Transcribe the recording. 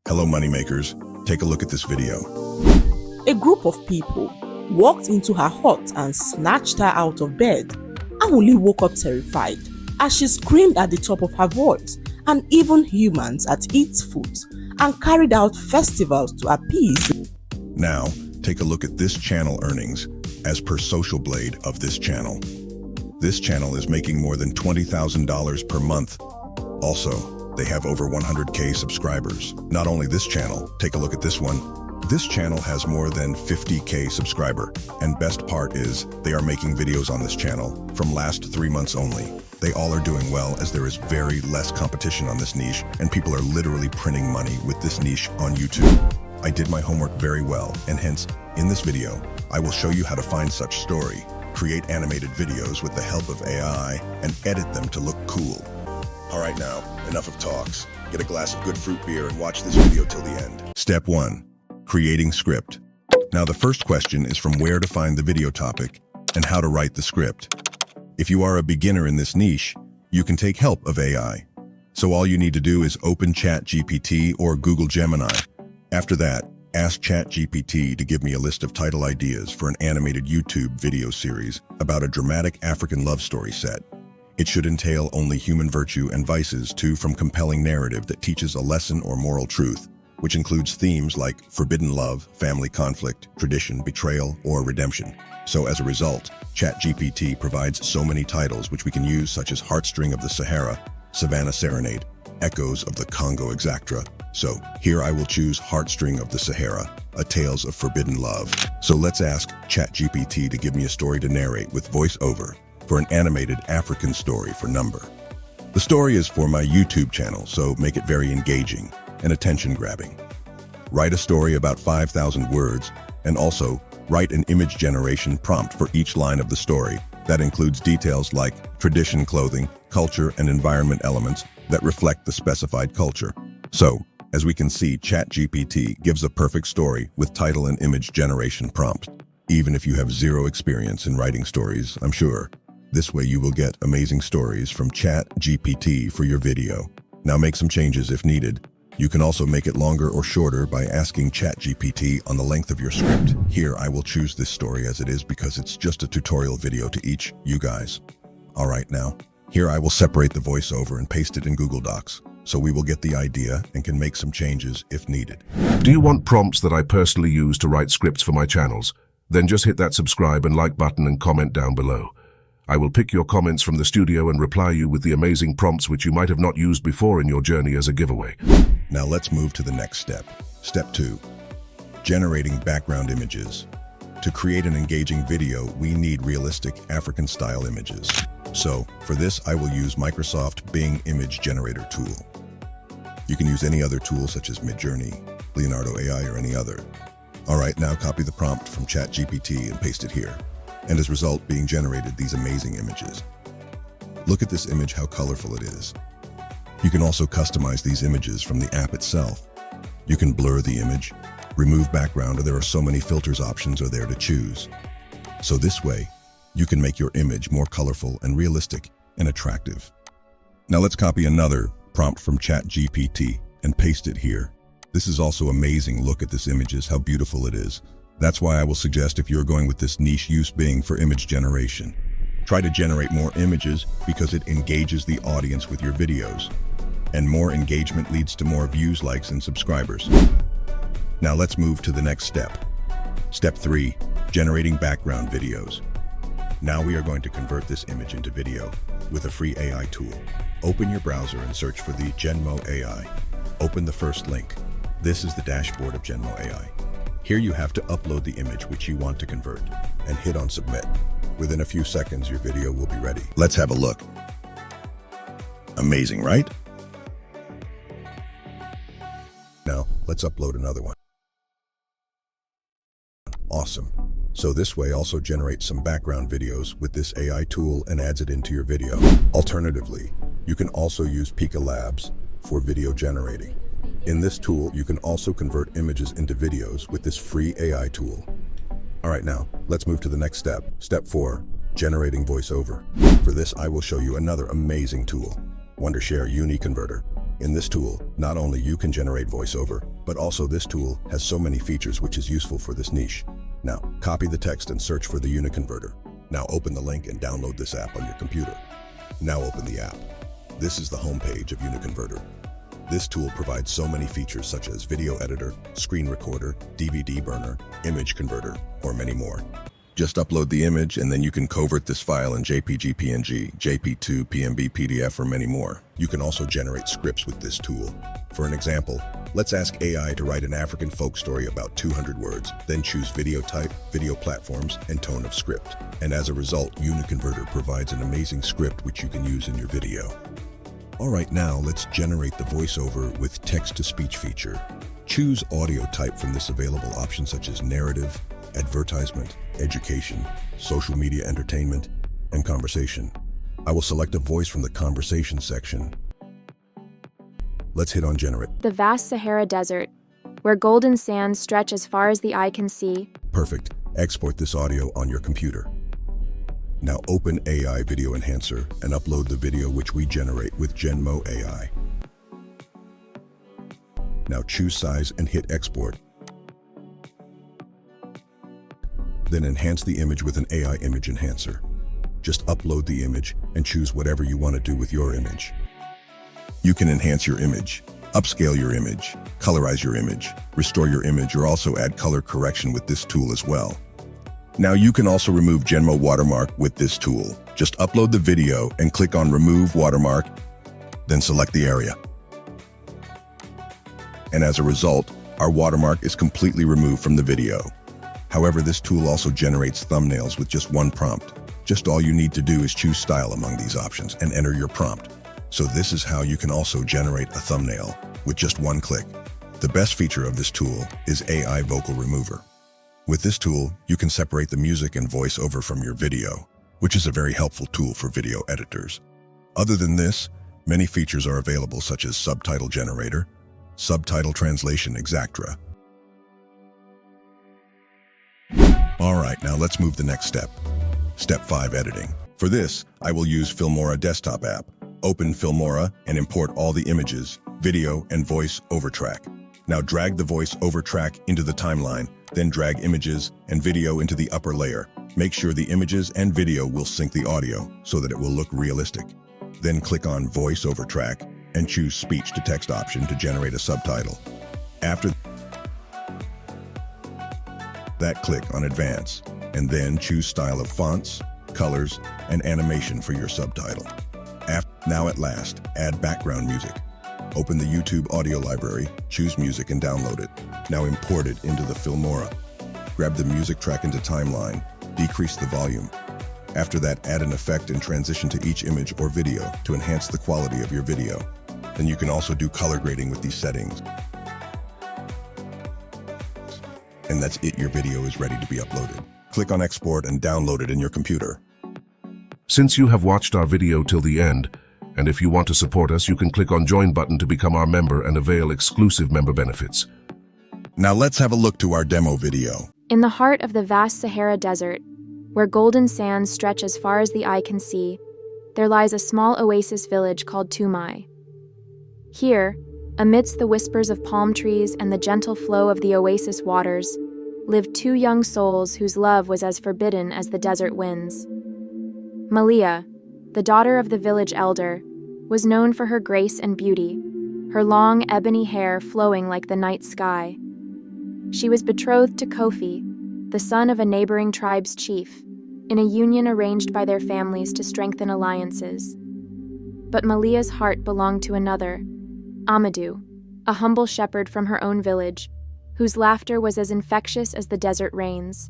Hello moneymakers, take a look at this video. A group of people walked into her hut and snatched her out of bed. Anuli woke up terrified as she screamed at the top of her voice, and even humans at its foot, and carried out festivals to appease. Now, take a look at this channel earnings as per Social Blade of this channel. This channel is making more than $20,000 per month. Also, they have over 100K subscribers. Not only this channel, take a look at this one. This channel has more than 50K subscriber, and best part is they are making videos on this channel from last 3 months only. They all are doing well as there is very less competition on this niche, and people are literally printing money with this niche on YouTube. I did my homework very well, and hence, in this video, I will show you how to find such story, create animated videos with the help of AI, and edit them to look cool. All right now, enough of talks. Get a glass of good fruit beer and watch this video till the end. Step 1. Creating script. Now the first question is from where to find the video topic and how to write the script. If you are a beginner in this niche, you can take help of AI. So all you need to do is open ChatGPT or Google Gemini. After that, ask ChatGPT to give me a list of title ideas for an animated YouTube video series about a dramatic African love story set. It should entail only human virtue and vices too, from compelling narrative that teaches a lesson or moral truth, which includes themes like forbidden love, family conflict, tradition, betrayal, or redemption. So as a result, ChatGPT provides so many titles which we can use, such as Heartstring of the Sahara, Savannah Serenade, Echoes of the Congo, etc. So here I will choose Heartstring of the Sahara, A Tales of Forbidden Love. So let's ask ChatGPT to give me a story to narrate with voiceover for an animated African story for number. The story is for my YouTube channel, so make it very engaging and attention-grabbing. Write a story about 5,000 words, and also write an image generation prompt for each line of the story. That includes details like tradition, clothing, culture, and environment elements that reflect the specified culture. So, as we can see, ChatGPT gives a perfect story with title and image generation prompt. Even if you have zero experience in writing stories, I'm sure. This way you will get amazing stories from ChatGPT for your video. Now make some changes if needed. You can also make it longer or shorter by asking ChatGPT on the length of your script. Here I will choose this story as it is because it's just a tutorial video to each you guys. Alright now, here I will separate the voiceover and paste it in Google Docs, so we will get the idea and can make some changes if needed. Do you want prompts that I personally use to write scripts for my channels? Then just hit that subscribe and like button and comment down below. I will pick your comments from the studio and reply you with the amazing prompts which you might have not used before in your journey as a giveaway. Now let's move to the next step. Step 2. Generating background images. To create an engaging video, we need realistic African-style images. So, for this, I will use Microsoft Bing Image Generator tool. You can use any other tool such as MidJourney, Leonardo AI, or any other. Alright, now copy the prompt from ChatGPT and paste it here. And as a result, being generated these amazing images. Look at this image, how colorful it is. You can also customize these images from the app itself. You can blur the image, remove background, or there are so many filters options are there to choose. So this way, you can make your image more colorful and realistic and attractive. Now let's copy another prompt from ChatGPT and paste it here. This is also amazing. Look at this images, how beautiful it is. That's why I will suggest, if you're going with this niche, use Bing for image generation. Try to generate more images because it engages the audience with your videos. And more engagement leads to more views, likes, and subscribers. Now let's move to the next step. Step 3, generating background videos. Now we are going to convert this image into video with a free AI tool. Open your browser and search for the Genmo AI. Open the first link. This is the dashboard of Genmo AI. Here you have to upload the image which you want to convert and hit on submit. Within a few seconds, your video will be ready. Let's have a look. Amazing, right? Now, let's upload another one. Awesome. So this way also generates some background videos with this AI tool and adds it into your video. Alternatively, you can also use Pika Labs for video generating. In this tool, you can also convert images into videos with this free AI tool. All right, now let's move to the next step. Step 4, generating voiceover. For this, I will show you another amazing tool, Wondershare UniConverter. In this tool, not only you can generate voiceover, but also this tool has so many features which is useful for this niche. Now, copy the text and search for the UniConverter. Now open the link and download this app on your computer. Now open the app. This is the home page of UniConverter. This tool provides so many features such as video editor, screen recorder, DVD burner, image converter, or many more. Just upload the image and then you can convert this file in JPG, PNG, JP2, PMB, PDF, or many more. You can also generate scripts with this tool. For an example, let's ask AI to write an African folk story about 200 words, then choose video type, video platforms, and tone of script. And as a result, UniConverter provides an amazing script which you can use in your video. All right, now let's generate the voiceover with text-to-speech feature. Choose audio type from this available option such as narrative, advertisement, education, social media entertainment, and conversation. I will select a voice from the conversation section. Let's hit on generate. The vast Sahara Desert, where golden sands stretch as far as the eye can see. Perfect. Export this audio on your computer. Now open AI Video Enhancer and upload the video which we generate with Genmo AI. Now choose size and hit export. Then enhance the image with an AI image enhancer. Just upload the image and choose whatever you want to do with your image. You can enhance your image, upscale your image, colorize your image, restore your image, or also add color correction with this tool as well. Now you can also remove Genmo watermark with this tool. Just upload the video and click on Remove Watermark, then select the area. And as a result, our watermark is completely removed from the video. However, this tool also generates thumbnails with just one prompt. Just all you need to do is choose style among these options and enter your prompt. So this is how you can also generate a thumbnail with just one click. The best feature of this tool is AI Vocal Remover. With this tool, you can separate the music and voiceover from your video, which is a very helpful tool for video editors. Other than this, many features are available such as subtitle generator, subtitle translation, etc. All right, now let's move the next step. Step 5, editing. For this, I will use Filmora desktop app. Open Filmora and import all the images, video, and voice over track. Now drag the voice over track into the timeline, then drag images and video into the upper layer. Make sure the images and video will sync the audio so that it will look realistic. Then click on Voice over track and choose Speech to Text option to generate a subtitle. After that, click on Advance, and then choose style of fonts, colors, and animation for your subtitle. Now at last, add background music. Open the YouTube audio library, choose music and download it. Now import it into the Filmora. Grab the music track into timeline, decrease the volume. After that, add an effect and transition to each image or video to enhance the quality of your video. Then you can also do color grading with these settings. And that's it, your video is ready to be uploaded. Click on export and download it in your computer. Since you have watched our video till the end, and if you want to support us, you can click on Join button to become our member and avail exclusive member benefits. Now let's have a look to our demo video. In the heart of the vast Sahara Desert, where golden sands stretch as far as the eye can see, there lies a small oasis village called Tumai. Here, amidst the whispers of palm trees and the gentle flow of the oasis waters, lived two young souls whose love was as forbidden as the desert winds. Malia, the daughter of the village elder, was known for her grace and beauty, her long ebony hair flowing like the night sky. She was betrothed to Kofi, the son of a neighboring tribe's chief, in a union arranged by their families to strengthen alliances. But Malia's heart belonged to another, Amadou, a humble shepherd from her own village, whose laughter was as infectious as the desert rains.